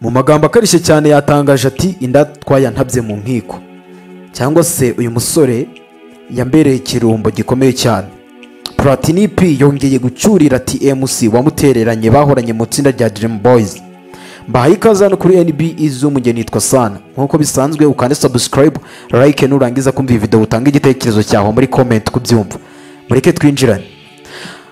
mu magambo akarishye cyane yatangaje ati inda twayantabye mu nkiko, cyangwa se uyu musore yambereye ikirumbo gikomeye cyane. Platini P yongeye gucyurira TMC wamutereranye bahoranye mu tsinda rya Dream Boys. Mbahaye ikaze hano kuri NB Zoom, nge nitwa Sana. Nkuko bisanzwe ukande subscribe, like nurangiza kumva iyi video utanga igitekerezo cyaho muri comment kubyumva. Mureke twinjirane.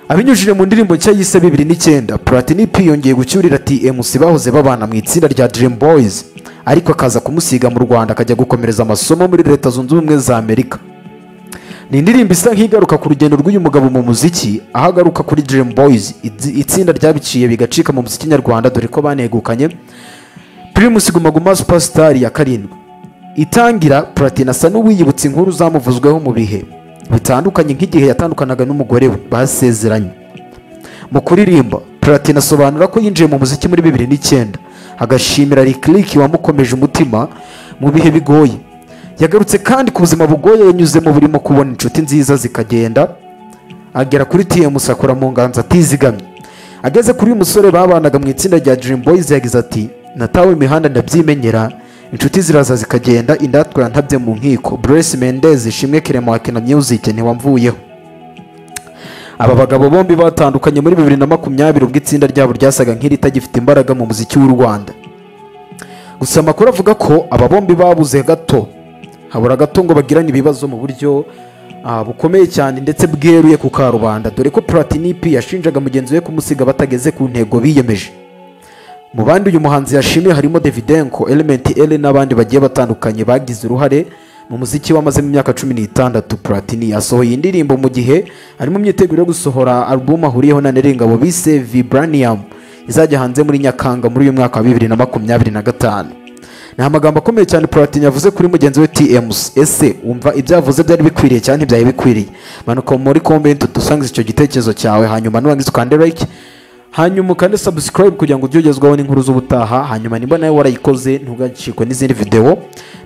Abinyujije mu ndirimbo nshya yise 2009, Platini P yongeye gucyurira TMC bahoze babana mu itsinda rya Dream Boys, ariko akaza kumusiga mu Rwanda akajya gukomereza amasomo muri Leta Zunze Ubumwe za Amerika. Ni indirimbo isa nk'igaruka ku rugendo rw'uyu mugabo mu muziki, aho agaruka kuri Dream Boys, itsinda ryabiciye bigacika mu muziki nyarwanda dore ko banegukanye Primus Guma Guma Superstar ya 7. Itangira Platini asa n'uwiyibutsa inkuru zamuvuzweho mu bihe bitandukanye nk'igihe yatandukanaga n'umugore we basezeranye. Mu kuririmba Platini asobanura ko yinjiye mu muziki muri 2009 agashimira Lick wamukomeje umutima mu bihe bigoye. Yagarutse kandi ku buzima bugoye yanyuze mu burimo kubona inshuti nziza zikagenda, agera kuri TMC akora mu nganza atizigamye. Ageze kuri uyu musore babanaga mu itsinda rya Dream Boys yagize ati natawe imihanda ndabyimenyera, inshuti ziraza zikagenda, indatwa yantabye mu nkiko. Brace Mendez ishimwe Clement wa Kina Music ntiwamvuyeho. Aba bagabo bombi batandukanye muri 2020 ubwo itsinda ryabo ryasaga nk'iritagifite imbaraga mu muziki w'u Rwanda. Gusa amakuru avuga ko aba bombi babuze gato, habura gato ngo bagirane ibibazo mu buryo bukomeye cyane ndetse bweruye ku karubanda, dore ko Platini P yashinjaga mugenzi we kumusiga batageze ku ntego biyemeje. Mu bandi uyu muhanzi yashimiye harimo Davidenko, Element L n'abandi bagiye batandukanye bagize uruhare mu muziki wamaze mu myaka 16. Platini asohoye indirimbo mu gihe ari mu myiteguro yo gusohora album ahuriyeho na Nerengabo bise Vibranium, izajya hanze muri Nyakanga muri uyu mwaka wa 2025. Ni amagambo akomeye cyane Platini yavuze kuri mugenzi we TMC. Ese umva ibyavuze byari bikwiriye cyane ibyaye bikwiriye? Manuka muri comment dusangize icyo gitekerezo cyawe, hanyuma nurangiza ukande like, hanyuma ukande subscribe kugira ngo ujye ugezwaho n'inkuru z'ubutaha. Hanyuma nimba nawe warayikoze ntugacikwe n'izindi video.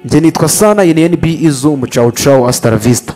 Nge nitwa Sana, iyi ni NB Zoom. Ciao ciao, hasta la vista.